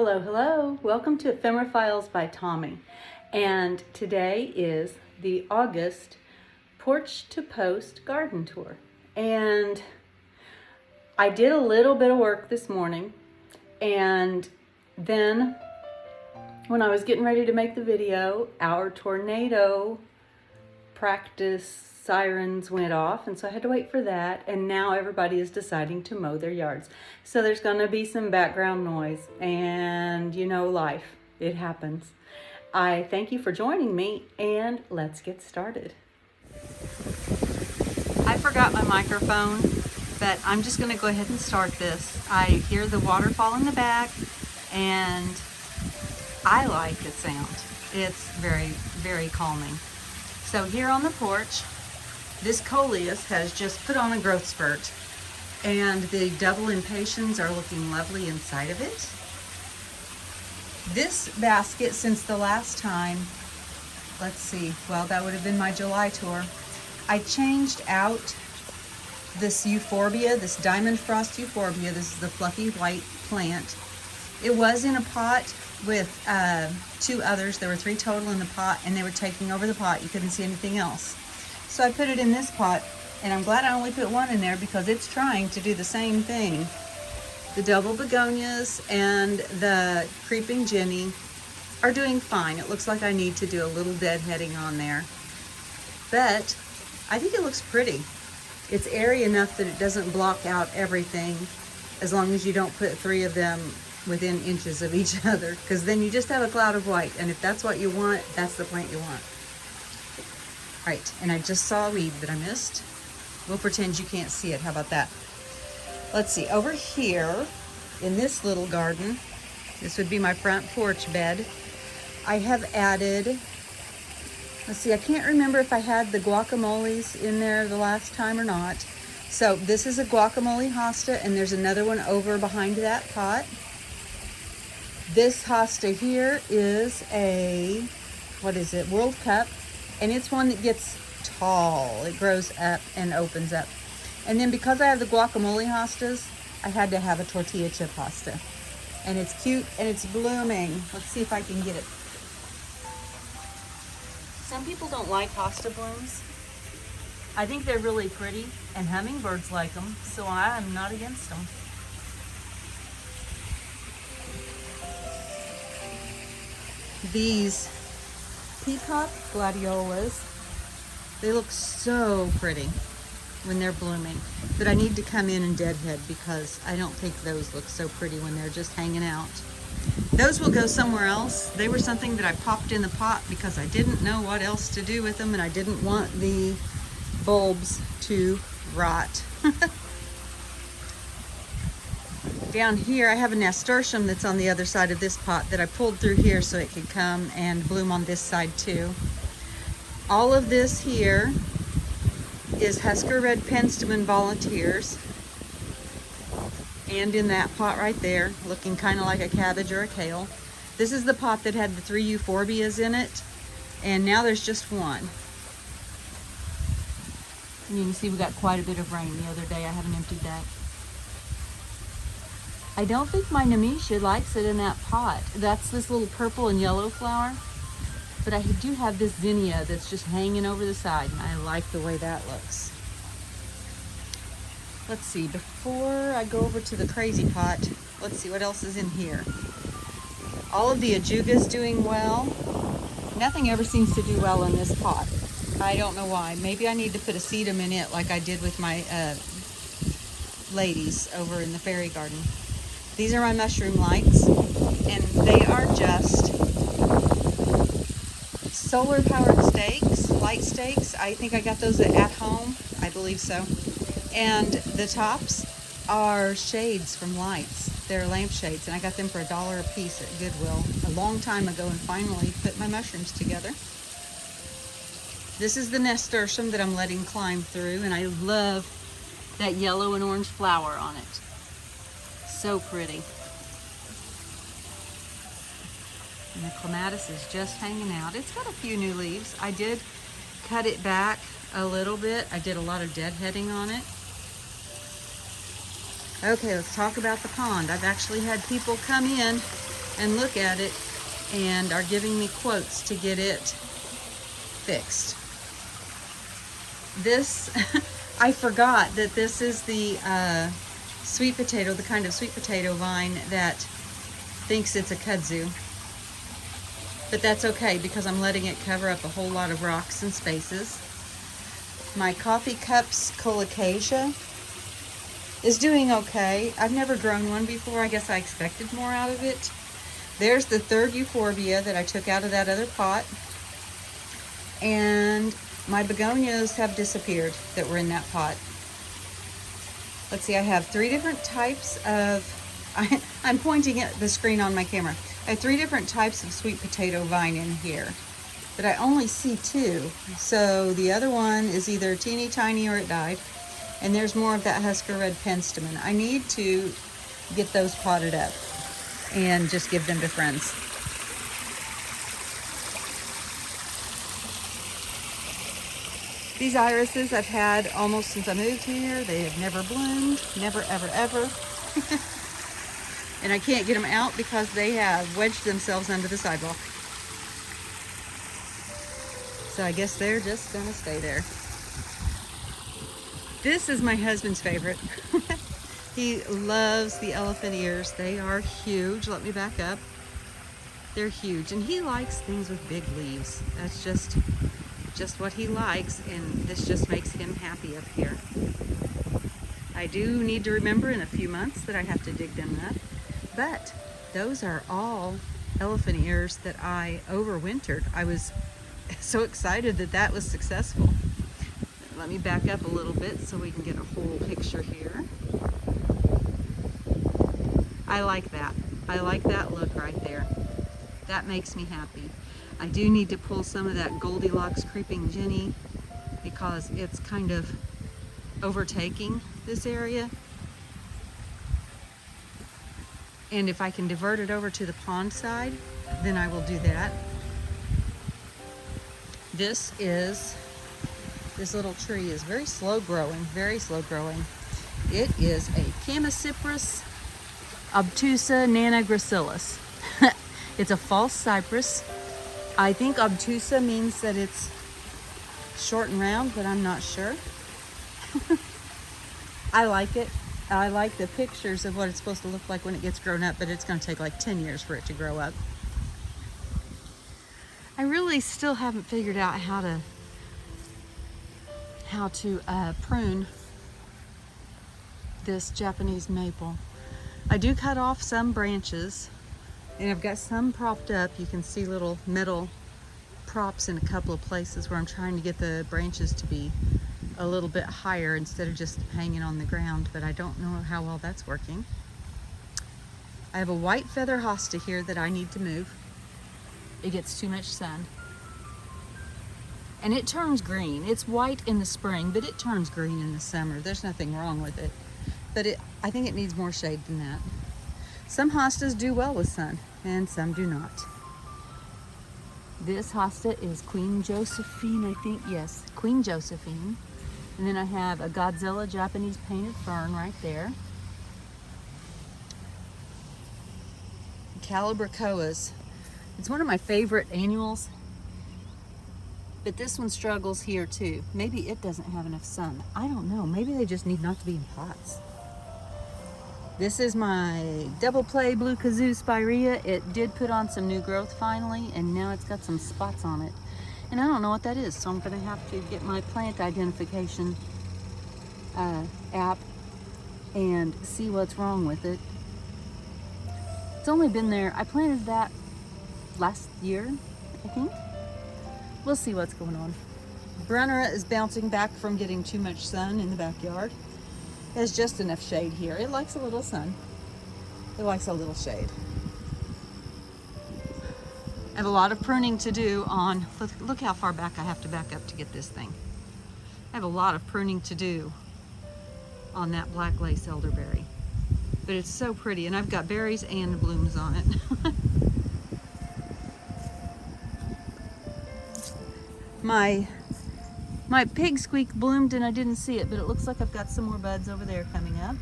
Hello, hello. Welcome to Ephemeraphiles by Tommy. And today is the August Porch to Post garden tour. And I did a little bit of work this morning, and then when I was getting ready to make the video, our tornado practice sirens went off, and so I had to wait for that, and now everybody is deciding to mow their yards. So there's going to be some background noise, and you know, life, it happens. I thank you for joining me, and let's get started. I forgot my microphone, but I'm just going to go ahead and start this. I hear the waterfall in the back, and I like the sound. It's very, very calming. So here on the porch, this coleus has just put on a growth spurt, and the double impatiens are looking lovely inside of it. This basket, since the last time, let's see, well, that would have been my July tour, I changed out this euphorbia, this diamond frost euphorbia. This is the fluffy white plant. It was in a pot with two others. There were 3 total in the pot, and they were taking over the pot. You couldn't see anything else. So I put it in this pot, and I'm glad I only put 1 in there because it's trying to do the same thing. The double begonias and the creeping Jenny are doing fine. It looks like I need to do a little deadheading on there, but I think it looks pretty. It's airy enough that it doesn't block out everything, as long as you don't put 3 of them within inches of each other, because then you just have a cloud of white, and if that's what you want, that's the plant you want. Right, and I just saw a weed that I missed. We'll pretend you can't see it. How about that? Let's see, over here in this little garden, this would be my front porch bed, I have added, let's see, I can't remember if I had the guacamoles in there the last time or not. So this is a guacamole hosta, and there's another one over behind that pot. This hosta here is a, what is it, World Cup, and it's one that gets tall. It grows up and opens up. And then because I have the guacamole hostas, I had to have a tortilla chip hosta. And it's cute and it's blooming. Let's see if I can get it. Some people don't like hosta blooms. I think they're really pretty, and hummingbirds like them, so I'm not against them. These peacock gladiolas, they look so pretty when they're blooming, but I need to come in and deadhead because I don't think those look so pretty when they're just hanging out. Those will go somewhere else. They were something that I popped in the pot because I didn't know what else to do with them, and I didn't want the bulbs to rot. Down here I have a nasturtium that's on the other side of this pot that I pulled through here so it could come and bloom on this side too. All of this here is Husker Red Penstemon volunteers, and in that pot right there, looking kind of like a cabbage or a kale. This is the pot that had the 3 euphorbias in it, and now there's just 1. And you can see we got quite a bit of rain the other day. I haven't emptied that. I don't think my Nemesia likes it in that pot. That's this little purple and yellow flower. But I do have this zinnia that's just hanging over the side, and I like the way that looks. Let's see, before I go over to the crazy pot, let's see what else is in here. All of the ajuga's doing well. Nothing ever seems to do well in this pot. I don't know why. Maybe I need to put a sedum in it like I did with my ladies over in the fairy garden. These are my mushroom lights, and they are just solar powered stakes, light stakes. I think I got those at home. I believe so. And the tops are shades from lights. They're lampshades, and I got them for $1 a piece at Goodwill a long time ago, and finally put my mushrooms together. This is the nasturtium that I'm letting climb through, and I love that yellow and orange flower on it. So pretty. And the clematis is just hanging out. It's got a few new leaves. I did cut it back a little bit. I did a lot of deadheading on it. Okay, let's talk about the pond. I've actually had people come in and look at it and are giving me quotes to get it fixed. This, I forgot that this is the sweet potato, the kind of sweet potato vine that thinks it's a kudzu. But that's okay because I'm letting it cover up a whole lot of rocks and spaces. My coffee cups colocasia is doing okay. I've never grown one before. I guess I expected more out of it. There's the third euphorbia that I took out of that other pot. And my begonias have disappeared that were in that pot. Let's see, I have 3 different types of, I'm pointing at the screen on my camera. I have 3 different types of sweet potato vine in here, but I only see 2. So the other one is either teeny tiny or it died. And there's more of that Husker Red Penstemon. I need to get those potted up and just give them to friends. These irises I've had almost since I moved here. They have never bloomed, never, ever, ever. And I can't get them out because they have wedged themselves under the sidewalk. So I guess they're just gonna stay there. This is my husband's favorite. He loves the elephant ears. They are huge. Let me back up. They're huge. And he likes things with big leaves. That's just what he likes, and this just makes him happy up here. I do need to remember in a few months that I have to dig them up, but those are all elephant ears that I overwintered. I was so excited that that was successful. Let me back up a little bit so we can get a whole picture here. I like that. I like that look right there. That makes me happy. I do need to pull some of that Goldilocks Creeping Jenny because it's kind of overtaking this area. And if I can divert it over to the pond side, then I will do that. This little tree is very slow growing, very slow growing. It is a Chamaecyparis obtusa nanagracilis. It's a false cypress. I think obtusa means that it's short and round, but I'm not sure. I like it. I like the pictures of what it's supposed to look like when it gets grown up, but it's going to take like 10 years for it to grow up. I really still haven't figured out how to prune this Japanese maple. I do cut off some branches, and I've got some propped up. You can see little metal props in a couple of places where I'm trying to get the branches to be a little bit higher instead of just hanging on the ground, but I don't know how well that's working. I have a white feather hosta here that I need to move. It gets too much sun. And it turns green. It's white in the spring, but it turns green in the summer. There's nothing wrong with it. But I think it needs more shade than that. Some hostas do well with sun, and some do not. This hosta is Queen Josephine, I think. Yes, Queen Josephine. And then I have a Godzilla Japanese painted fern right there. Calibrachoas. It's one of my favorite annuals, but this one struggles here too. Maybe it doesn't have enough sun. I don't know. Maybe they just need not to be in pots. This is my double play blue kazoo spirea. It did put on some new growth finally, and now it's got some spots on it. And I don't know what that is, so I'm gonna have to get my plant identification app and see what's wrong with it. It's only been there, I planted that last year, I think. We'll see what's going on. Brunnera is bouncing back from getting too much sun in the backyard. There's just enough shade here. It likes a little sun. It likes a little shade. I have a lot of pruning to do on, look how far back I have to back up to get this thing. I have a lot of pruning to do on that black lace elderberry. But it's so pretty, and I've got berries and blooms on it. My pig squeak bloomed and I didn't see it, but it looks like I've got some more buds over there coming up.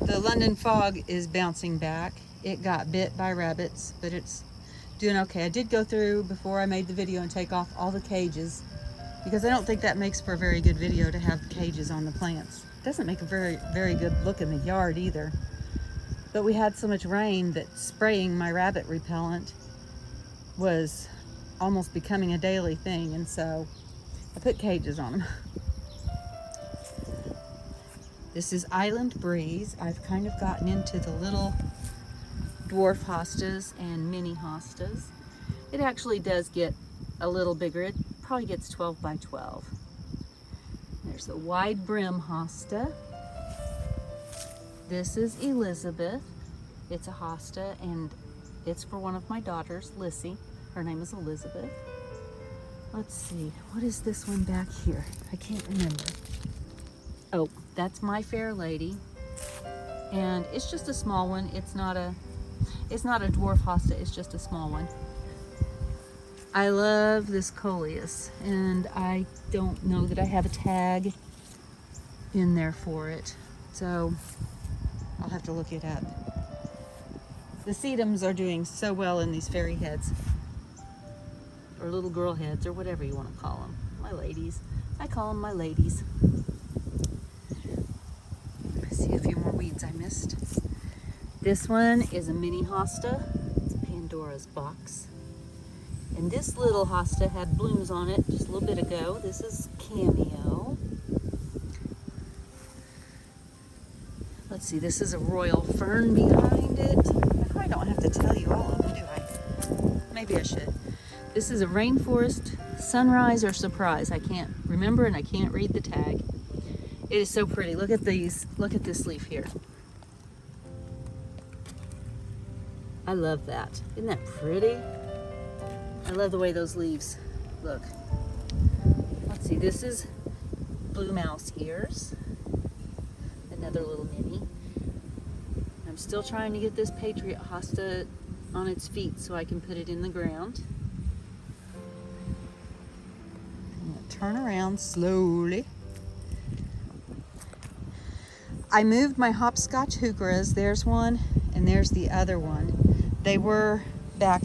The London fog is bouncing back. It got bit by rabbits, but it's doing okay. I did go through before I made the video and take off all the cages, because I don't think that makes for a very good video to have cages on the plants. It doesn't make a very good look in the yard either. But we had so much rain that spraying my rabbit repellent was almost becoming a daily thing, and so I put cages on them. This is Island Breeze. I've kind of gotten into the little dwarf hostas and mini hostas. It actually does get a little bigger. It probably gets 12 by 12. There's the wide brim hosta. This is Elizabeth. It's a hosta, and it's for one of my daughters, Lissy. Her name is Elizabeth. Let's see, what is this one back here? I can't remember. Oh, that's My Fair Lady, and it's just a small one. It's not a dwarf hosta, it's just a small one. I love this coleus, and I don't know that I have a tag in there for it, so I'll have to look it up. The sedums are doing so well in these fairy heads, or little girl heads, or whatever you want to call them. My ladies. I call them my ladies. I see a few more weeds I missed. This one is a mini hosta. It's Pandora's box. And this little hosta had blooms on it just a little bit ago. This is Cameo. Let's see, this is a royal fern behind it. I probably don't have to tell you all of them, do I? Maybe I should. This is a rainforest sunrise or surprise. I can't remember, and I can't read the tag. It is so pretty. Look at these. Look at this leaf here. I love that. Isn't that pretty? I love the way those leaves look. Let's see. This is blue mouse ears. Another little mini. I'm still trying to get this Patriot hosta on its feet so I can put it in the ground. Turn around slowly. I moved my hopscotch heucheras. There's one, and there's the other one. They were back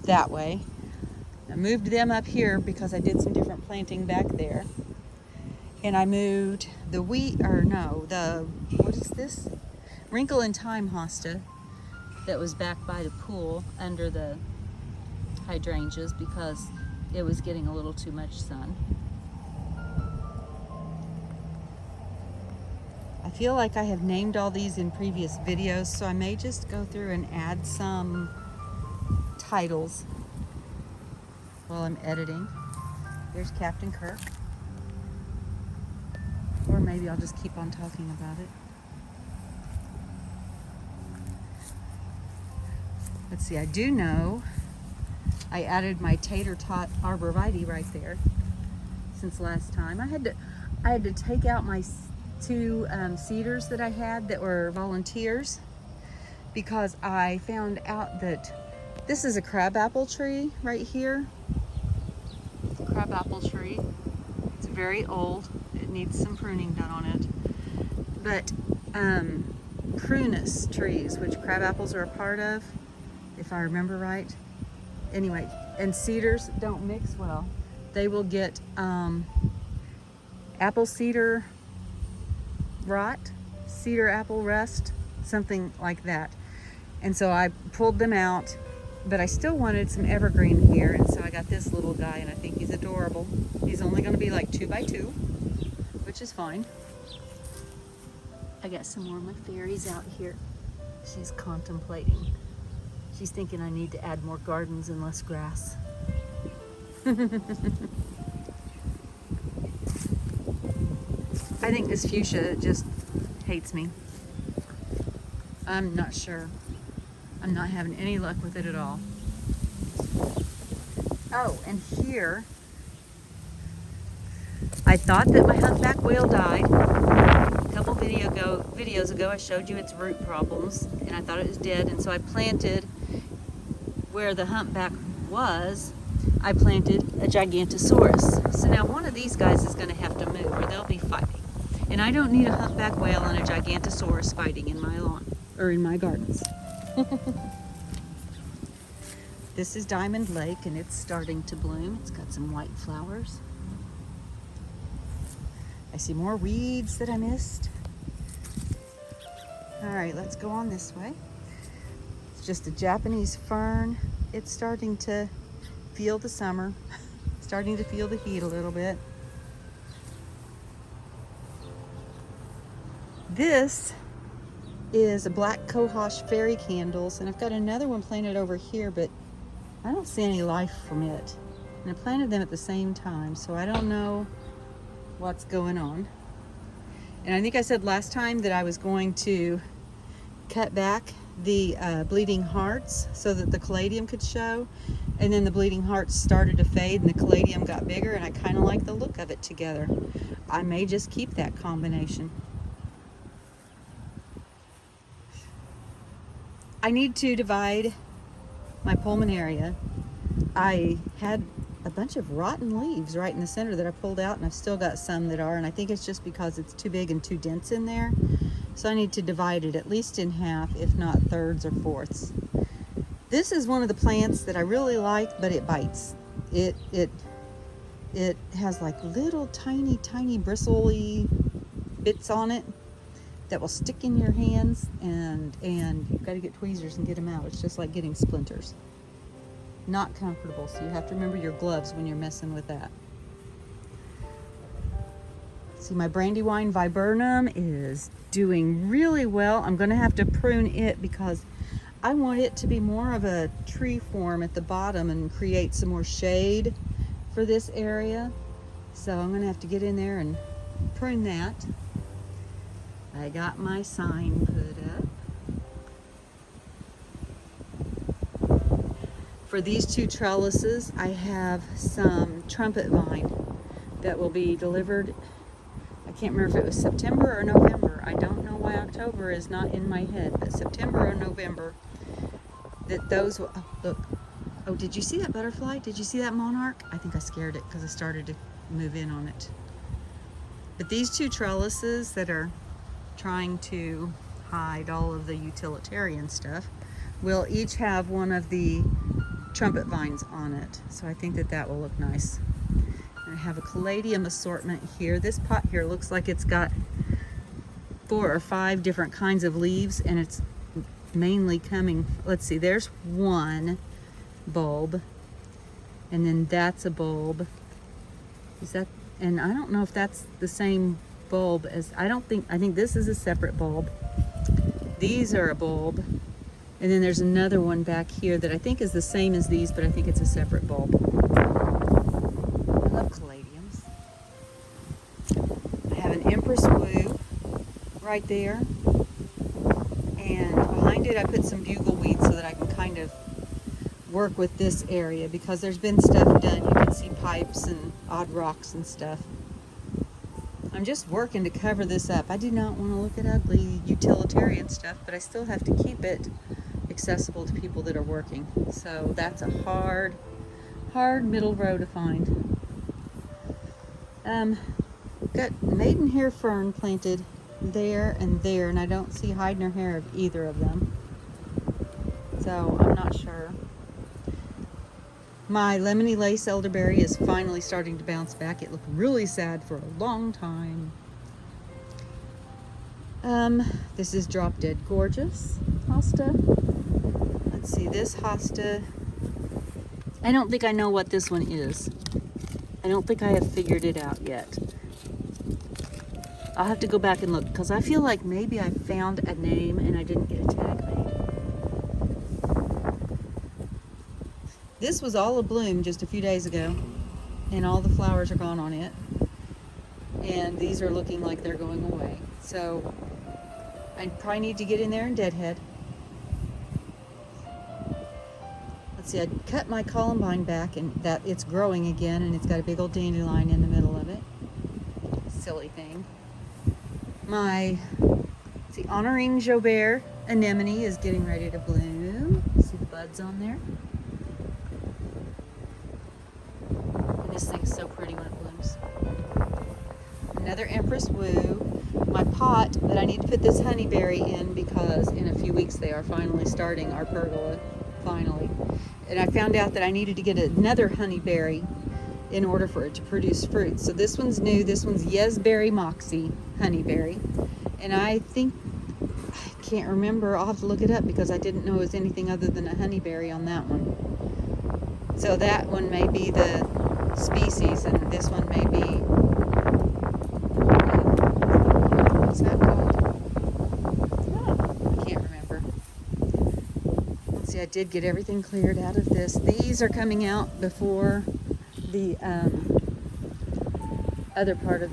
that way. I moved them up here because I did some different planting back there. And I moved the what is this? Wrinkle in Time hosta that was back by the pool under the hydrangeas because it was getting a little too much sun. I feel like I have named all these in previous videos, so I may just go through and add some titles while I'm editing. There's Captain Kirk. Or maybe I'll just keep on talking about it. Let's see, I do know I added my tater tot arborvitae right there since last time. I had to take out my two cedars that I had that were volunteers because I found out that this is a crabapple tree right here. Crabapple tree. It's very old. It needs some pruning done on it. But prunus trees, which crabapples are a part of, if I remember right. Anyway, and cedars don't mix well. They will get apple cedar rot, cedar apple rust, something like that. And so I pulled them out, but I still wanted some evergreen here, and so I got this little guy, and I think he's adorable. He's only going to be like 2 by 2, which is fine. I got some more of my fairies out here. She's contemplating. She's thinking I need to add more gardens and less grass. I think this fuchsia just hates me. I'm not sure. I'm not having any luck with it at all. Oh, and here, I thought that my humpback whale died. A couple videos ago, I showed you its root problems, and I thought it was dead, and so I planted where the humpback was. I planted a Gigantosaurus. So now one of these guys is going to have to move, or they'll be fighting. And I don't need a humpback whale and a gigantosaurus fighting in my lawn, or in my gardens. This is Diamond Lake, and it's starting to bloom. It's got some white flowers. I see more weeds that I missed. All right, let's go on this way. It's just a Japanese fern. It's starting to feel the summer, starting to feel the heat a little bit. This is a black cohosh fairy candles, and I've got another one planted over here, but I don't see any life from it. And I planted them at the same time, so I don't know what's going on. And I think I said last time that I was going to cut back the bleeding hearts so that the caladium could show, and then the bleeding hearts started to fade and the caladium got bigger, and I kind of like the look of it together. I may just keep that combination. I need to divide my pulmonaria. I had a bunch of rotten leaves right in the center that I pulled out, and I've still got some that are, and I think it's just because it's too big and too dense in there. So I need to divide it at least in half, if not thirds or fourths. This is one of the plants that I really like, but it bites. It has like little tiny bristly bits on it that will stick in your hands, and you've got to get tweezers and get them out. It's just like getting splinters. Not comfortable, so you have to remember your gloves when you're messing with that. See, my Brandywine viburnum is doing really well. I'm going to have to prune it because I want it to be more of a tree form at the bottom and create some more shade for this area. So I'm going to have to get in there and prune that. I got my sign put up. For these two trellises, I have some trumpet vine that will be delivered. I can't remember if it was September or November. I don't know why October is not in my head, but September or November, that those will, oh, look. Oh, did you see that butterfly? Did you see that monarch? I think I scared it because I started to move in on it. But these two trellises that are trying to hide all of the utilitarian stuff will each have one of the trumpet vines on it. So I think that that will look nice. I have a caladium assortment here. This pot here looks like it's got 4 or 5 different kinds of leaves, and it's mainly coming, let's see, there's one bulb, and then that's a bulb. Is that, and I don't know if that's the same bulb as, I think this is a separate bulb. These are a bulb, and then there's another one back here that I think is the same as these, but I think it's a separate bulb. I love caladiums. I have an Empress Woo right there, and behind it I put some bugle weed so that I can kind of work with this area, because there's been stuff done. You can see pipes and odd rocks and stuff. I'm just working to cover this up. I do not want to look at ugly utilitarian stuff, but I still have to keep it accessible to people that are working. So that's a hard middle row to find. Got maidenhair fern planted there, and I don't see hide nor hair of either of them. So I'm not sure. My lemony lace elderberry is finally starting to bounce back. It looked really sad for a long time. This is Drop Dead Gorgeous hosta. Let's see, this hosta, I don't think I know what this one is. I don't think I have figured it out yet. I'll have to go back and look, because I feel like maybe I found a name and I didn't get a tag made. This was all abloom just a few days ago, and all the flowers are gone on it. And these are looking like they're going away. So I probably need to get in there and deadhead. Let's see, I cut my columbine back, and that it's growing again, and it's got a big old dandelion in the middle of it. Silly thing. My, let's see, honoring Jobert anemone is getting ready to bloom. See the buds on there? This thing's so pretty when it blooms. Another Empress Woo. my pot that I need to put this honeyberry in, because in a few weeks they are finally starting our pergola, finally. And I found out that I needed to get another honeyberry in order for it to produce fruit. So this one's new. This one's Yesberry Moxie honeyberry. And I think, I can't remember, I'll have to look it up because I didn't know it was anything other than a honeyberry on that one. So that one may be the species, and this one may be, what's that called? Oh, I can't remember. Let's see, I did get everything cleared out of this. These are coming out before the other part of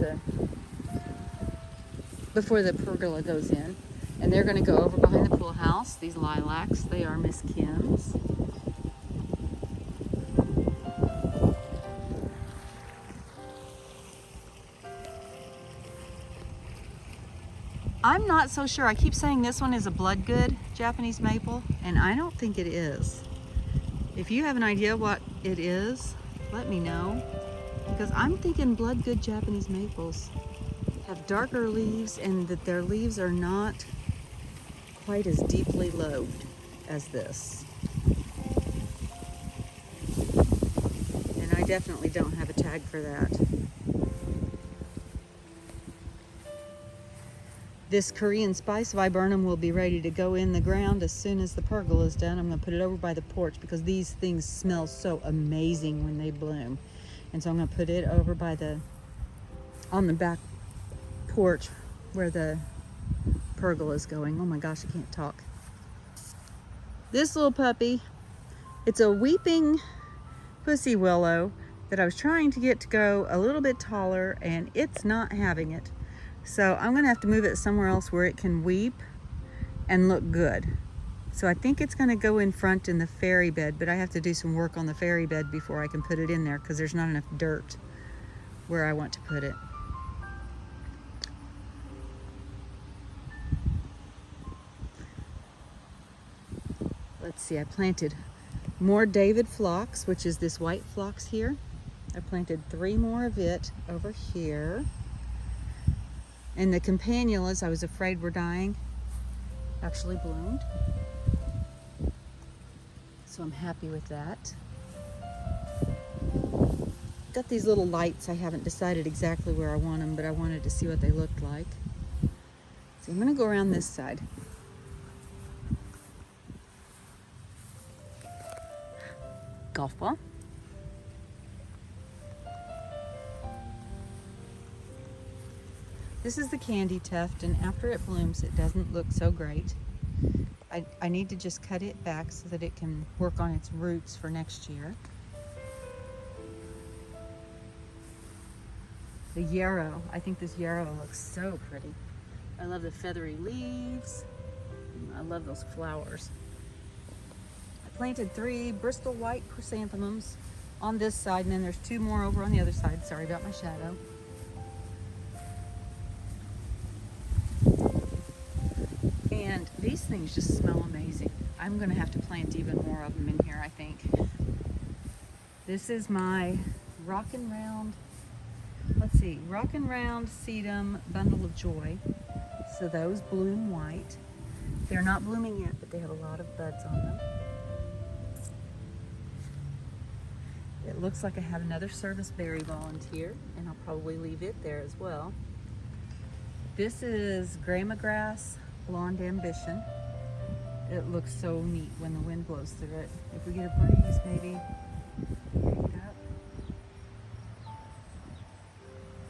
before the pergola goes in. And they're going to go over behind the pool house. These lilacs, they are Miss Kim's. I'm not so sure. I keep saying this one is a bloodgood Japanese maple, and I don't think it is. If you have an idea what it is, let me know, because I'm thinking bloodgood Japanese maples have darker leaves, and that their leaves are not quite as deeply lobed as this. And I definitely don't have a tag for that. This Korean spice viburnum will be ready to go in the ground as soon as the pergola is done. I'm going to put it over by the porch because these things smell so amazing when they bloom. And so I'm going to put it over by on the back porch where the pergola is going. Oh my gosh, I can't talk. This little puppy, it's a weeping pussy willow that I was trying to get to go a little bit taller, and it's not having it. So I'm gonna have to move it somewhere else where it can weep and look good. So I think it's gonna go in front in the fairy bed, but I have to do some work on the fairy bed before I can put it in there because there's not enough dirt where I want to put it. Let's see, I planted more David phlox, which is this white phlox here. I planted 3 more of it over here. And the campanulas I was afraid were dying actually bloomed. So I'm happy with that. Got these little lights. I haven't decided exactly where I want them, but I wanted to see what they looked like. So I'm going to go around this side. Golf ball. This is the candy tuft, and after it blooms, it doesn't look so great. I need to just cut it back so that it can work on its roots for next year. The yarrow, I think this yarrow looks so pretty. I love the feathery leaves. I love those flowers. I planted 3 Bristol white chrysanthemums on this side, and then there's 2 more over on the other side. Sorry about my shadow. And these things just smell amazing. I'm gonna have to plant even more of them in here, I think. This is my Rockin' Round, let's see, Rockin' Round Sedum Bundle of Joy. So those bloom white. They're not blooming yet, but they have a lot of buds on them. It looks like I have another service berry volunteer, and I'll probably leave it there as well. This is Grama Grass Blonde Ambition. It looks so neat when the wind blows through it. If we get a breeze, maybe pick it up.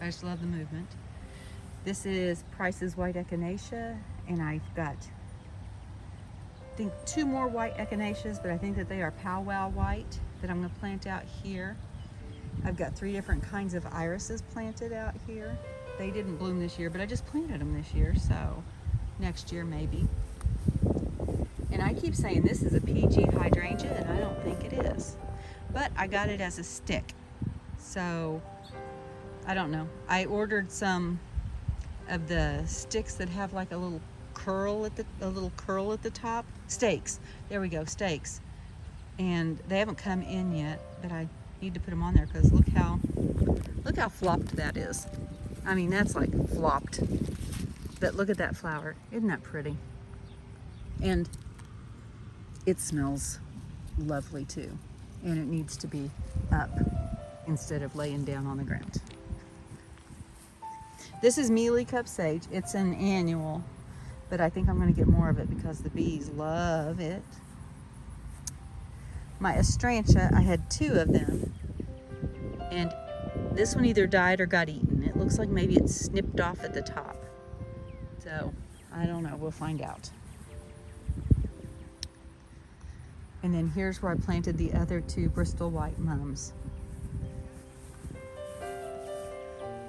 I just love the movement. This is Price's White Echinacea, and I've got, I think, 2 more white echinaceas, but I think that they are powwow white that I'm going to plant out here. I've got 3 different kinds of irises planted out here. They didn't bloom this year, but I just planted them this year, so next year maybe. And I keep saying this is a PG hydrangea, and I don't think it is. But I got it as a stick, so I don't know. I ordered some of the sticks that have like a little curl at the top. Stakes. There we go, stakes. And they haven't come in yet, but I need to put them on there because look how flopped that is. I mean, that's like flopped. But look at that flower. Isn't that pretty? And it smells lovely too. And it needs to be up instead of laying down on the ground. This is mealy cup sage. It's an annual, but I think I'm going to get more of it because the bees love it. My astrantia, I had 2 of them, and this one either died or got eaten. It looks like maybe it snipped off at the top. So, I don't know. We'll find out. And then here's where I planted the other 2 Bristol white mums.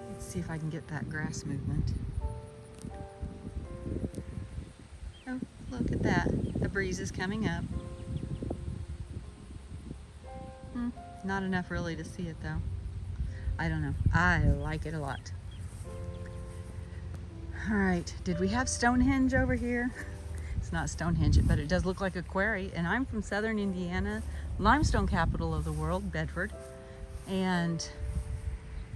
Let's see if I can get that grass movement. Oh, look at that. The breeze is coming up. Not enough really to see it though. I don't know. I like it a lot. All right, did we have Stonehenge over here? It's not Stonehenge, but it does look like a quarry. And I'm from southern Indiana, limestone capital of the world, Bedford. And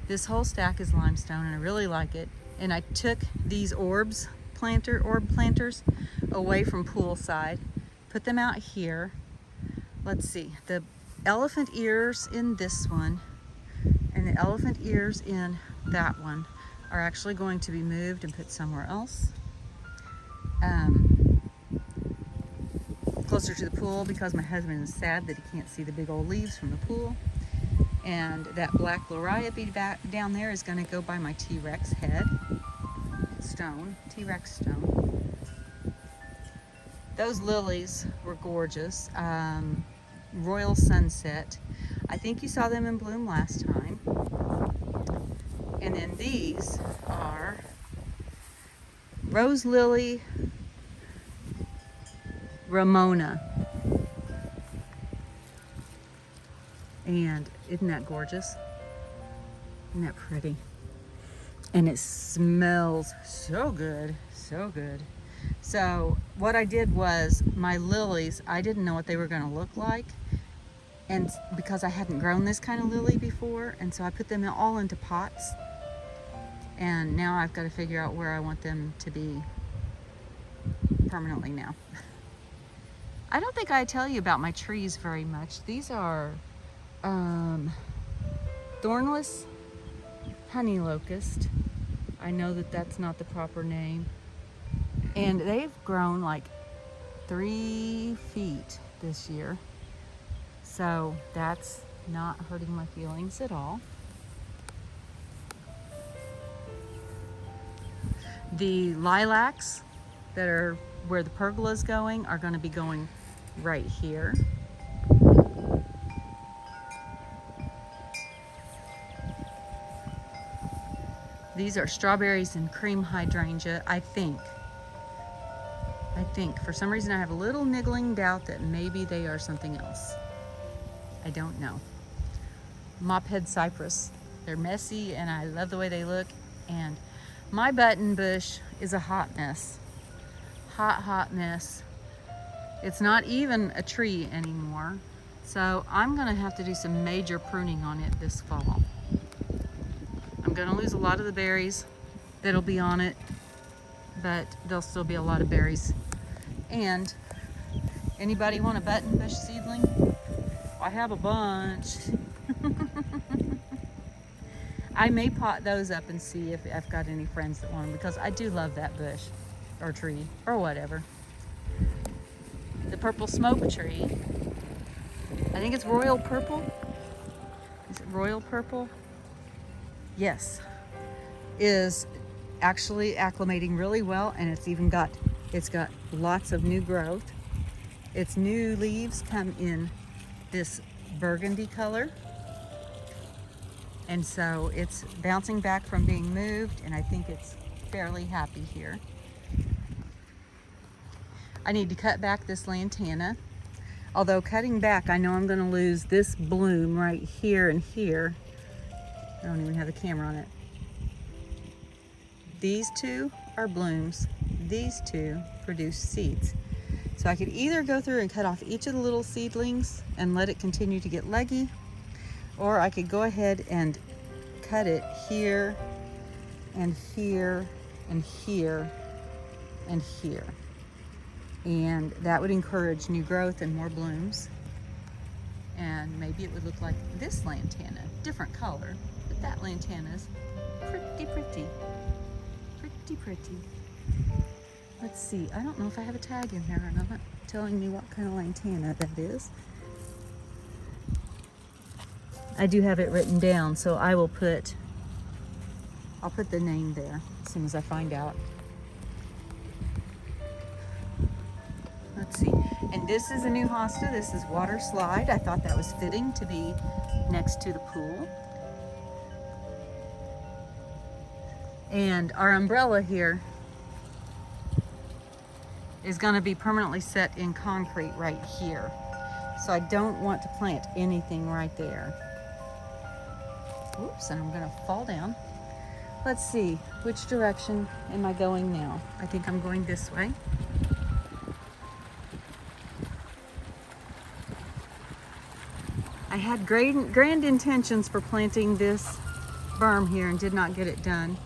this whole stack is limestone and I really like it. And I took these orb planters away from poolside, put them out here. Let's see, the elephant ears in this one and the elephant ears in that one are actually going to be moved and put somewhere else. Closer to the pool because my husband is sad that he can't see the big old leaves from the pool. And that black liriape back down there is going to go by my T-Rex head stone, T-Rex stone. Those lilies were gorgeous. Royal Sunset. I think you saw them in bloom last time. And then these are Rose Lily Ramona. And isn't that gorgeous? Isn't that pretty? And it smells so good, so good. So what I did was my lilies, I didn't know what they were going to look like. And because I hadn't grown this kind of lily before, and so I put them all into pots. And now I've got to figure out where I want them to be permanently now. I don't think I tell you about my trees very much. These are thornless honey locust. I know that that's not the proper name. And they've grown like 3 feet this year. So that's not hurting my feelings at all. The lilacs that are where the pergola is going are going to be going right here. These are strawberries and cream hydrangea, I think. For some reason I have a little niggling doubt that maybe they are something else. I don't know. Mophead cypress. They're messy and I love the way they look. And my button bush is a hot mess. Hot mess. It's not even a tree anymore. So I'm gonna have to do some major pruning on it this fall. I'm gonna lose a lot of the berries that'll be on it, but there'll still be a lot of berries. And anybody want a button bush seedling? I have a bunch. I may pot those up and see if I've got any friends that want them, because I do love that bush or tree or whatever. The purple smoke tree, I think it's royal purple. Is it royal purple? Yes, is actually acclimating really well, and it's got lots of new growth. Its new leaves come in this burgundy color, and so it's bouncing back from being moved, and I think it's fairly happy here. I need to cut back this lantana, although cutting back I know I'm going to lose this bloom right here and here. I don't even have the camera on it. These 2 are blooms. These 2 produce seeds. So I could either go through and cut off each of the little seedlings and let it continue to get leggy, or I could go ahead and cut it here and here and here and here. And that would encourage new growth and more blooms. And maybe it would look like this lantana, different color, but that lantana's pretty, pretty, pretty, pretty. Let's see, I don't know if I have a tag in here or not telling me what kind of lantana that is. I do have it written down, so I'll put the name there as soon as I find out. Let's see, and this is a new hosta. This is water slide. I thought that was fitting to be next to the pool. And our umbrella here is going to be permanently set in concrete right here. So I don't want to plant anything right there. Oops, and I'm going to fall down. Let's see, which direction am I going now? I think I'm going this way. I had grand intentions for planting this berm here and did not get it done.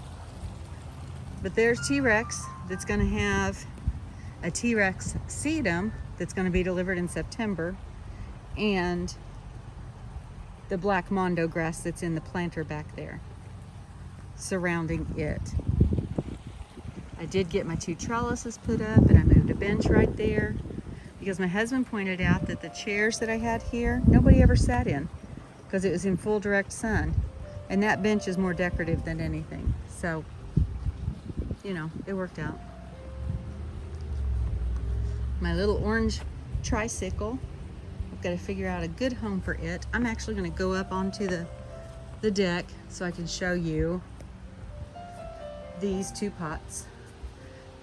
But there's T-Rex that's going to have a T-Rex sedum that's going to be delivered in September, and the black mondo grass that's in the planter back there surrounding it. I did get my 2 trellises put up, and I moved a bench right there because my husband pointed out that the chairs that I had here, nobody ever sat in because it was in full direct sun, and that bench is more decorative than anything. So, you know, it worked out. My little orange tricycle, I've got to figure out a good home for it. I'm actually going to go up onto the deck so I can show you these 2 pots.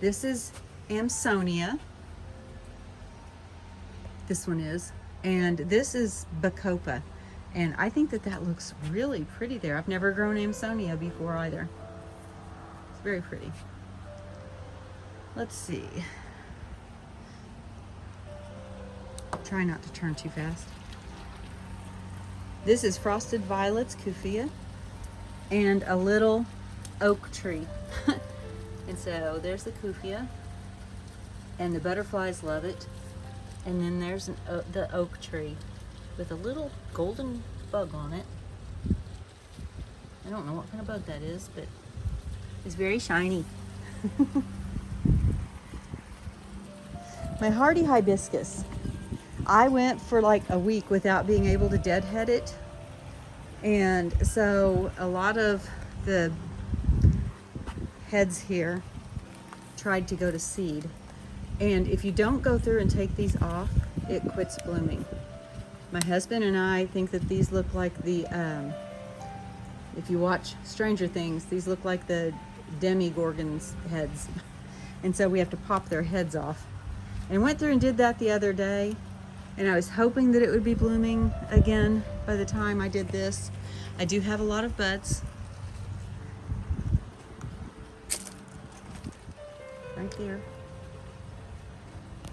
This is Amsonia. This one is. And this is Bacopa. And I think that looks really pretty there. I've never grown Amsonia before either. It's very pretty. Let's see. Try not to turn too fast. This is Frosted Violets, Kufia, and a little oak tree. And so there's the Kufia, and the butterflies love it. And then there's the oak tree with a little golden bug on it. I don't know what kind of bug that is, but it's very shiny. My hardy hibiscus. I went for like a week without being able to deadhead it. And so a lot of the heads here tried to go to seed. And if you don't go through and take these off, it quits blooming. My husband and I think that these look like the, if you watch Stranger Things, these look like the Demogorgon's heads. And so we have to pop their heads off. And went through and did that the other day. And I was hoping that it would be blooming again by the time I did this. I do have a lot of buds. Right there.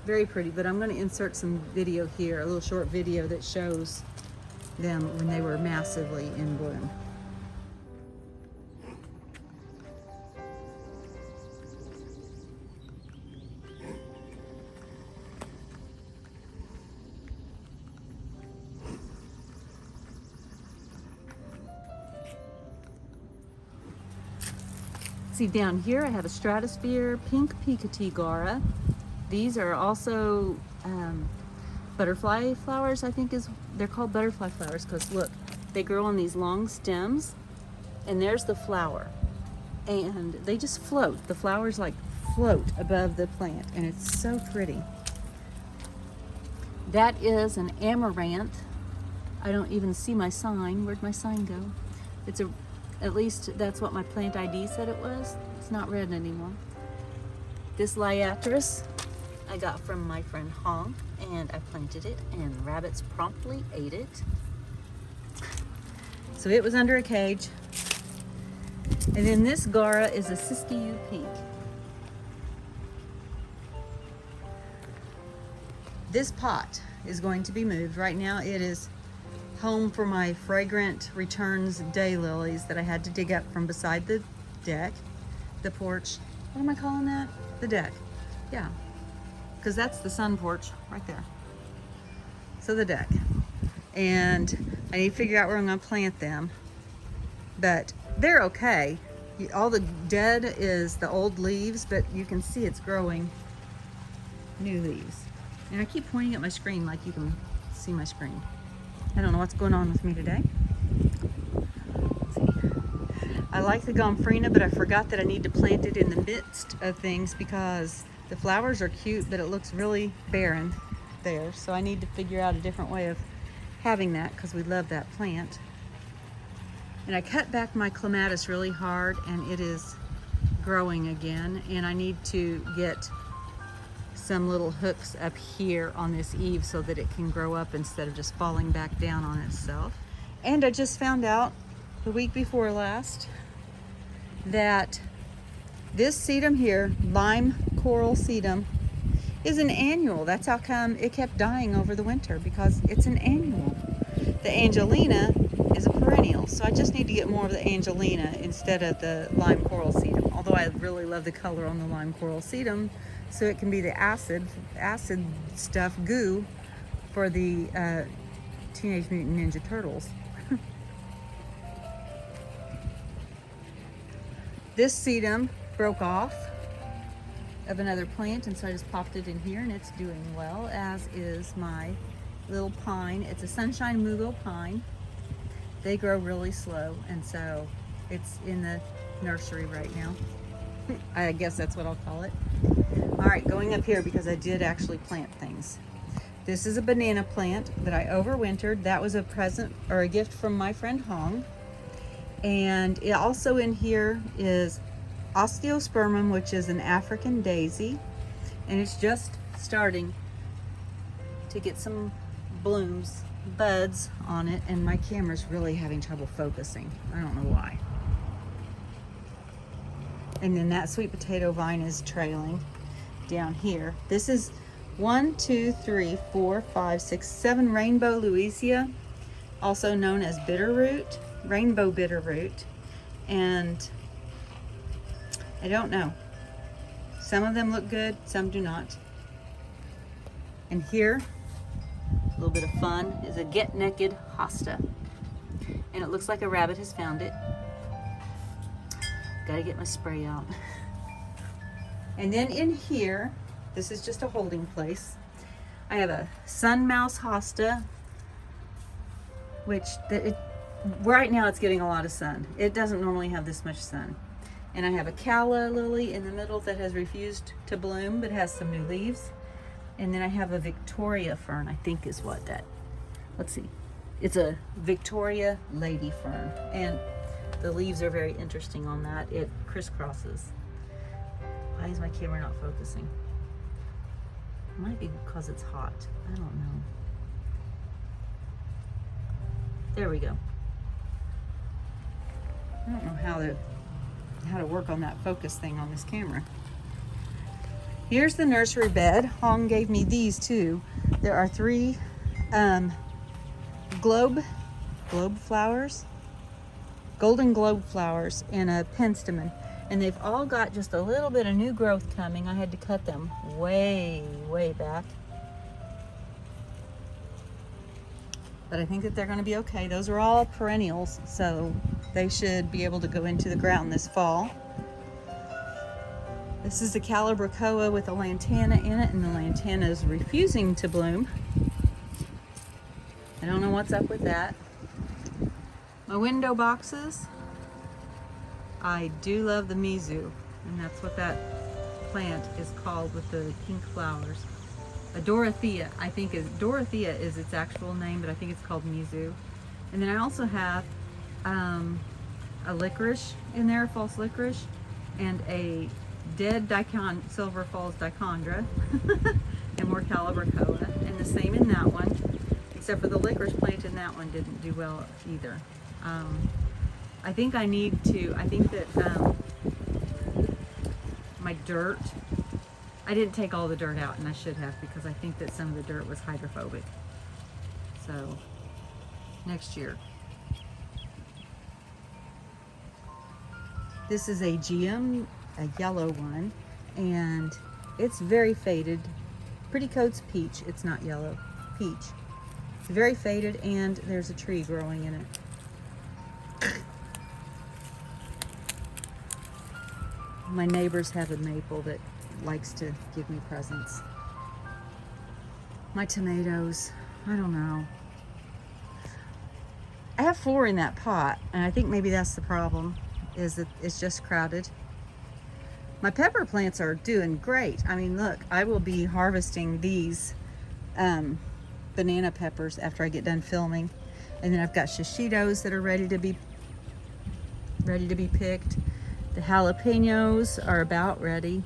Very pretty, but I'm going to insert some video here, a little short video that shows them when they were massively in bloom. See, down here I have a stratosphere pink Picotigara. These are also butterfly flowers, I think they're called butterfly flowers because look, they grow on these long stems, and there's the flower. And they just float. The flowers like float above the plant, and it's so pretty. That is an amaranth. I don't even see my sign. Where'd my sign go? It's at least that's what my plant ID said it was. It's not red anymore. This liatris I got from my friend Hong, and I planted it, and rabbits promptly ate it. So it was under a cage. And then this Gara is a Siskiyou pink. This pot is going to be moved. Right now it is home for my fragrant returns daylilies that I had to dig up from beside the deck. the porch. What am I calling that? The deck. Yeah, because that's the sun porch right there. So the deck. And I need to figure out where I'm gonna plant them. But they're okay. All the dead is the old leaves, but you can see it's growing new leaves. And I keep pointing at my screen like you can see my screen. I don't know what's going on with me today. Let's see. I like the gomphrena, but I forgot that I need to plant it in the midst of things because the flowers are cute, but it looks really barren there. So I need to figure out a different way of having that because we love that plant. And I cut back my clematis really hard and it is growing again. And I need to get some little hooks up here on this eave so that it can grow up instead of just falling back down on itself. And I just found out the week before last that this sedum here, lime coral sedum, is an annual. That's how come it kept dying over the winter, because it's an annual. The Angelina is a perennial, so I just need to get more of the Angelina instead of the lime coral sedum. Although I really love the color on the lime coral sedum, so it can be the acid stuff, goo, for the Teenage Mutant Ninja Turtles. This sedum broke off of another plant, and so I just popped it in here, and it's doing well, as is my little pine. It's a sunshine mugo pine. They grow really slow, and so it's in the nursery right now. I guess that's what I'll call it. All right, going up here because I did actually plant things. This is a banana plant that I overwintered. That was a present or a gift from my friend Hong. And it also in here is osteospermum, which is an African daisy, and it's just starting to get some blooms, buds on it, and my camera's really having trouble focusing. I don't know why. And then that sweet potato vine is trailing down here. This is 1, 2, 3, 4, 5, 6, 7 rainbow Louisia, also known as bitterroot, rainbow bitterroot. And I don't know. Some of them look good, some do not. And here, a little bit of fun, is a get naked hosta. And it looks like a rabbit has found it. Gotta get my spray out. And then in here, this is just a holding place. I have a sun mouse hosta, which right now it's getting a lot of sun. It doesn't normally have this much sun. And I have a calla lily in the middle that has refused to bloom, but has some new leaves. And then I have a Victoria fern, I think is what that, let's see. It's a Victoria lady fern. And the leaves are very interesting on that. It crisscrosses. Why is my camera not focusing? It might be because it's hot. I don't know. There we go. I don't know how to work on that focus thing on this camera. Here's the nursery bed. Hong gave me these too. There are 3 globe flowers, golden globe flowers, and a penstemon. And they've all got just a little bit of new growth coming. I had to cut them way back. But I think that they're going to be okay. Those are all perennials, so they should be able to go into the ground this fall. This is the Calibrachoa with a lantana in it, and the lantana is refusing to bloom. I don't know what's up with that. My window boxes, I do love the Mizu, and that's what that plant is called with the pink flowers. A Dorothea, I think Dorothea is its actual name, but I think it's called Mizu. And then I also have a licorice in there, false licorice, and a dead Silver Falls dichondra, and more Calibrachoa, and the same in that one, except for the licorice plant in that one didn't do well either. I think that my dirt, I didn't take all the dirt out, and I should have, because I think that some of the dirt was hydrophobic. So, next year. This is a Geum a yellow one, and it's very faded. Pretty Coat's peach. It's not yellow. Peach. It's very faded, and there's a tree growing in it. My neighbors have a maple that likes to give me presents. My tomatoes, I don't know. I have 4 in that pot, and I think maybe that's the problem, is that it's just crowded. My pepper plants are doing great. I mean, look, I will be harvesting these banana peppers after I get done filming. And then I've got shishitos that are ready to be picked. The jalapenos are about ready.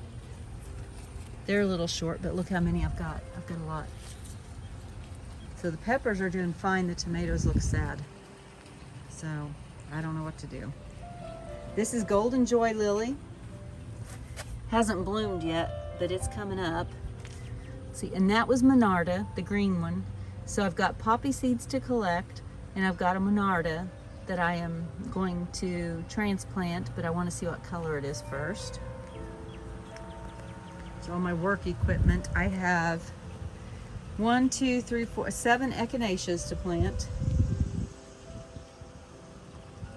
They're a little short, but look how many I've got. I've got a lot. So the peppers are doing fine. The tomatoes look sad. So I don't know what to do. This is Golden Joy Lily. Hasn't bloomed yet, but it's coming up. See, and that was Monarda, the green one. So I've got poppy seeds to collect, and I've got a Monarda that I am going to transplant, but I want to see what color it is first. So all my work equipment, I have 1, 2, 3, 4, 7 echinaceas to plant.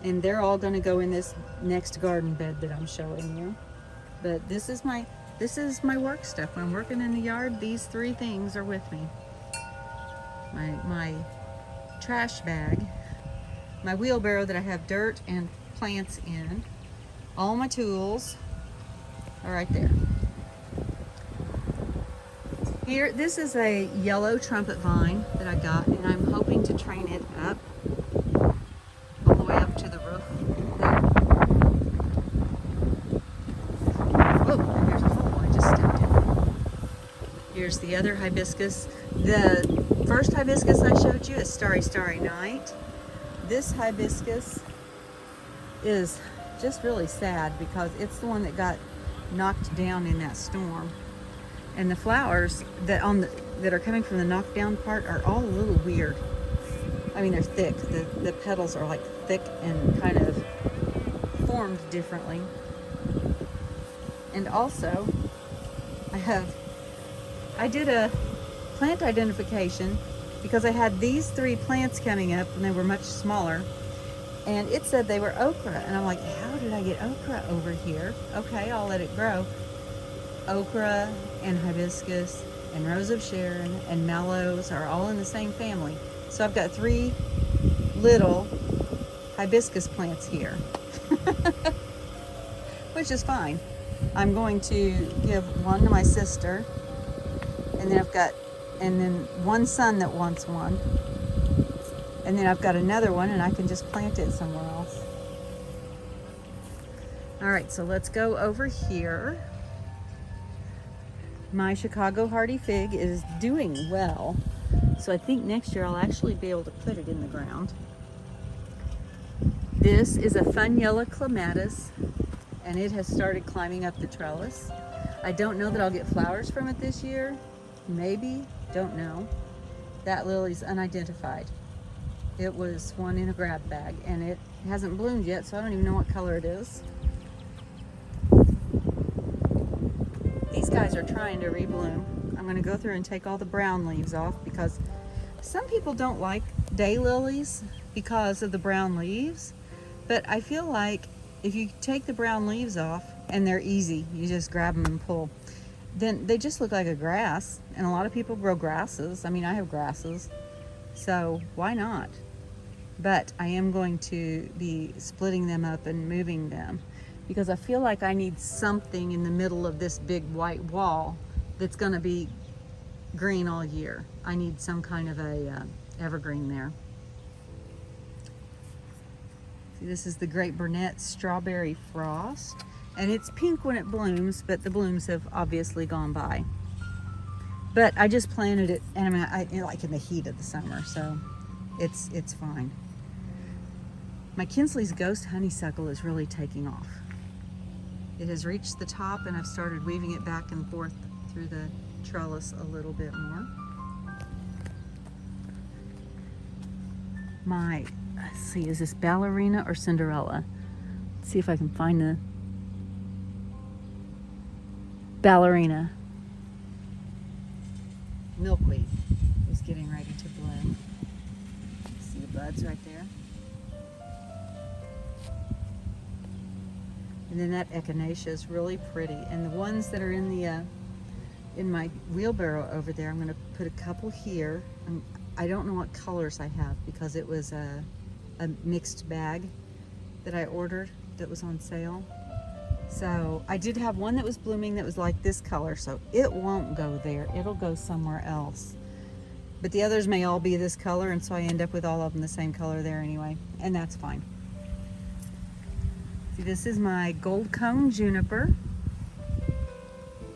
And they're all going to go in this next garden bed that I'm showing you. But this is my work stuff. When I'm working in the yard, these 3 things are with me. My trash bag, my wheelbarrow that I have dirt and plants in, all my tools are right there. Here, this is a yellow trumpet vine that I got, and I'm hoping to train it up all the way up to the roof there. Oh, and there's a hole I just stepped in. Here's the other hibiscus. The first hibiscus I showed you is Starry Starry Night. This hibiscus is just really sad because it's the one that got knocked down in that storm. And the flowers that are coming from the knockdown part are all a little weird. I mean, they're thick. The petals are like thick and kind of formed differently. And also, I did a plant identification because I had these 3 plants coming up and they were much smaller. And it said they were okra. And I'm like, how did I get okra over here? Okay, I'll let it grow. Okra and hibiscus and rose of Sharon and mallows are all in the same family. So I've got 3 little hibiscus plants here, which is fine. I'm going to give one to my sister, and then one son that wants one, and then I've got another one, and I can just plant it somewhere else. All right, so let's go over here. My Chicago Hardy Fig is doing well, so I think next year I'll actually be able to put it in the ground. This is a Funiella clematis, and it has started climbing up the trellis. I don't know that I'll get flowers from it this year. Maybe, don't know. That lily's unidentified. It was one in a grab bag, and it hasn't bloomed yet, so I don't even know what color it is. These guys are trying to rebloom. I'm going to go through and take all the brown leaves off because some people don't like daylilies because of the brown leaves. But I feel like if you take the brown leaves off, and they're easy, you just grab them and pull, then they just look like a grass. And a lot of people grow grasses. I mean, I have grasses, so why not? But I am going to be splitting them up and moving them, because I feel like I need something in the middle of this big white wall that's going to be green all year. I need some kind of a evergreen there. See, this is the Great Burnett Strawberry Frost, and it's pink when it blooms, but the blooms have obviously gone by. But I just planted it, and I mean, like in the heat of the summer, so it's fine. My Kinsley's Ghost Honeysuckle is really taking off. It has reached the top, and I've started weaving it back and forth through the trellis a little bit more. Let's see, is this Ballerina or Cinderella? Let's see if I can find ballerina. Milkweed is getting ready to bloom. See the buds right there? And then that echinacea is really pretty. And the ones that are in my wheelbarrow over there, I'm going to put a couple here. I don't know what colors I have because it was a mixed bag that I ordered that was on sale. So I did have one that was blooming that was like this color, so it won't go there. It'll go somewhere else. But the others may all be this color, and so I end up with all of them the same color there anyway, and that's fine. See, this is my gold cone juniper.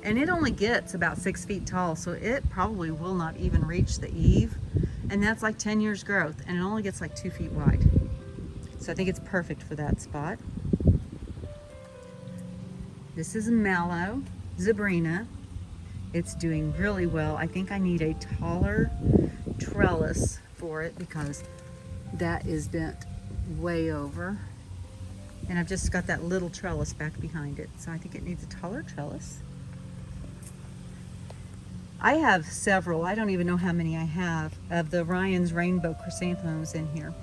And it only gets about 6 feet tall, so it probably will not even reach the eave. And that's like 10 years growth, and it only gets like 2 feet wide. So I think it's perfect for that spot. This is a mallow Zebrina. It's doing really well. I think I need a taller trellis for it because that is bent way over. And I've just got that little trellis back behind it, so I think it needs a taller trellis. I have several, I don't even know how many I have, of the Ryan's Rainbow Chrysanthemums in here.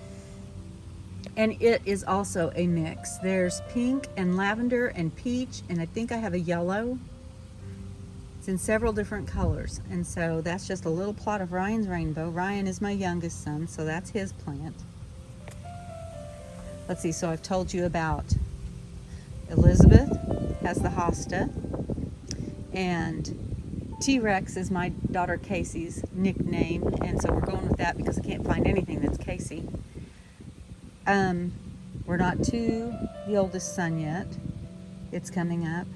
And it is also a mix. There's pink and lavender and peach, and I think I have a yellow. It's in several different colors. And so that's just a little plot of Ryan's Rainbow. Ryan is my youngest son, so that's his plant. Let's see, so I've told you about Elizabeth has the hosta, and T-Rex is my daughter Casey's nickname, and so we're going with that because I can't find anything that's Casey. We're not to the oldest son yet. It's coming up,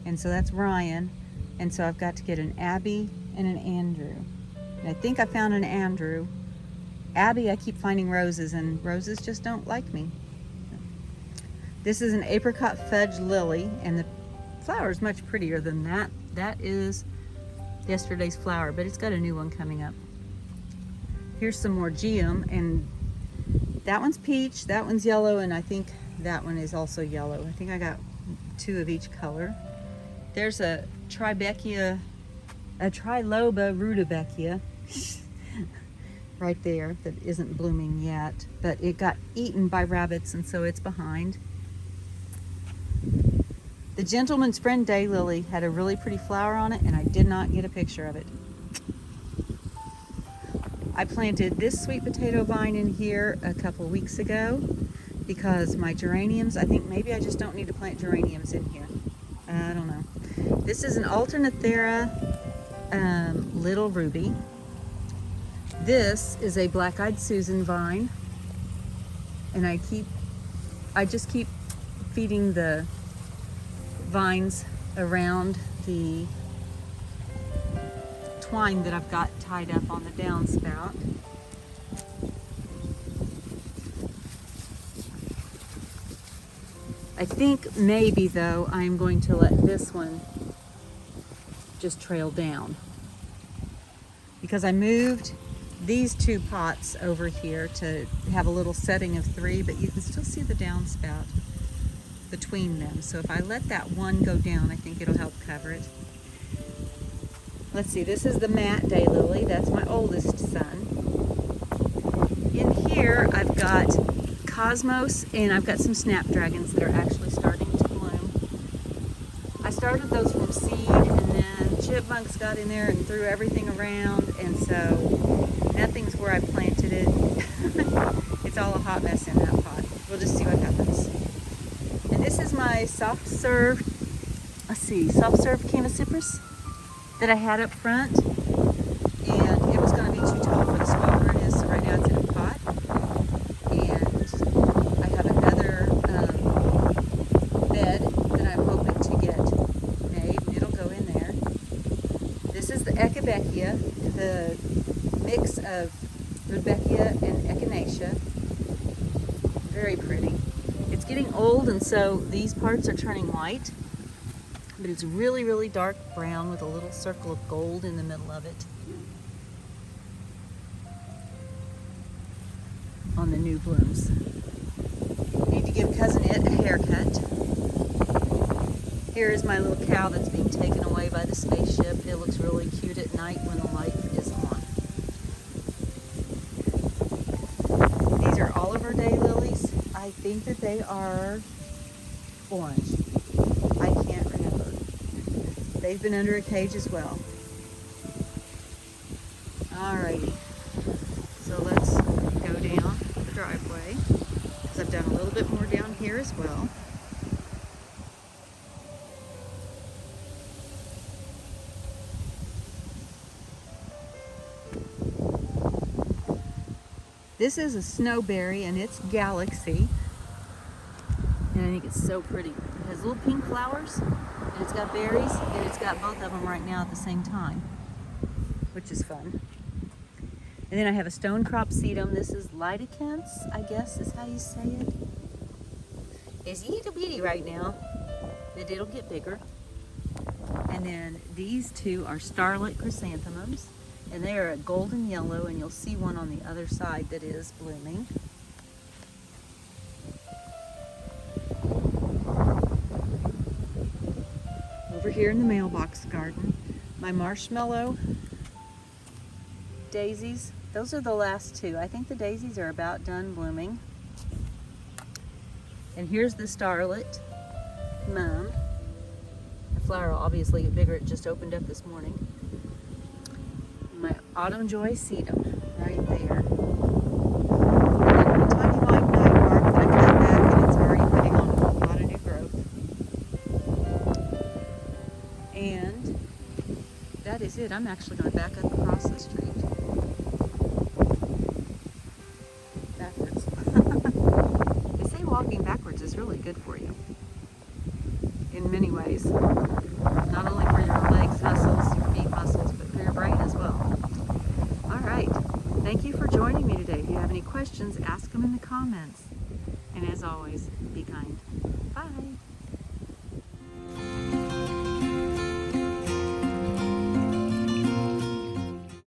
and so that's Ryan, and so I've got to get an Abby and an Andrew. And I think I found an Andrew. Abby, I keep finding roses, and roses just don't like me. This is an apricot fudge lily, and the flower is much prettier than that. That is yesterday's flower, but it's got a new one coming up. Here's some more geum, and that one's peach, that one's yellow, and I think that one is also yellow. I think I got 2 of each color. There's a triloba rudbeckia right there that isn't blooming yet, but it got eaten by rabbits, and so it's behind. The Gentleman's Friend Daylily had a really pretty flower on it, and I did not get a picture of it. I planted this sweet potato vine in here a couple weeks ago because my geraniums, I think maybe I just don't need to plant geraniums in here. I don't know. This is an Alternathera Little Ruby. This is a Black-Eyed Susan vine, and I just keep feeding the vines around the twine that I've got tied up on the downspout. I think maybe though I'm going to let this one just trail down because I moved these 2 pots over here to have a little setting of 3, but you can still see the downspout between them. So if I let that one go down, I think it'll help cover it. Let's see, this is the Matte Daylily. That's my oldest son. In here, I've got Cosmos, and I've got some Snapdragons that are actually starting to bloom. I started those from seed, and then chipmunks got in there and threw everything around, and so nothing's where I planted it. It's all a hot mess in that pot. We'll just see what happens. And this is my soft serve Chamaecyparis that I had up front, and it was going to be too tall for the swell where it is, so right now it's in a pot. And I have another bed that I'm hoping to get made, and it'll go in there. This is the Echinacea, the mix of Rudbeckia and Echinacea. Very pretty. It's getting old, and so these parts are turning white, but it's really, really dark brown with a little circle of gold in the middle of it on the new blooms. Need to give Cousin It a haircut. Here is my little cow that's being taken away by the spaceship. It looks really cute at night when the light is on. These are Oliver Day lilies. I think that they are orange. I can't remember. They've been under a cage as well. Alrighty, so let's go down the driveway, because I've done a little bit more down here as well. This is a snowberry and it's Galaxy. And I think it's so pretty. It has little pink flowers and it's got berries and it's got both of them right now at the same time, which is fun. And then I have a stone crop sedum. This is Liticans, I guess is how you say it. It's itty bitty right now, but it'll get bigger. And then these two are starlit chrysanthemums. And they are a golden yellow, and you'll see one on the other side that is blooming. Over here in the mailbox garden, my marshmallow daisies, those are the last two. I think the daisies are about done blooming. And here's the starlit mum. The flower will obviously get bigger, it just opened up this morning. My autumn joy sedum right there. And then my tiny white night bark that I cut back, and it's already putting on a lot of new growth. And that is it. I'm actually going to back up across the street. Backwards. They say walking backwards is really good for you in many ways. Not only for your legs muscles, your feet muscles, but for your brain as well. All right. Thank you for joining me today. If you have any questions, ask them in the comments. And as always, be kind. Bye.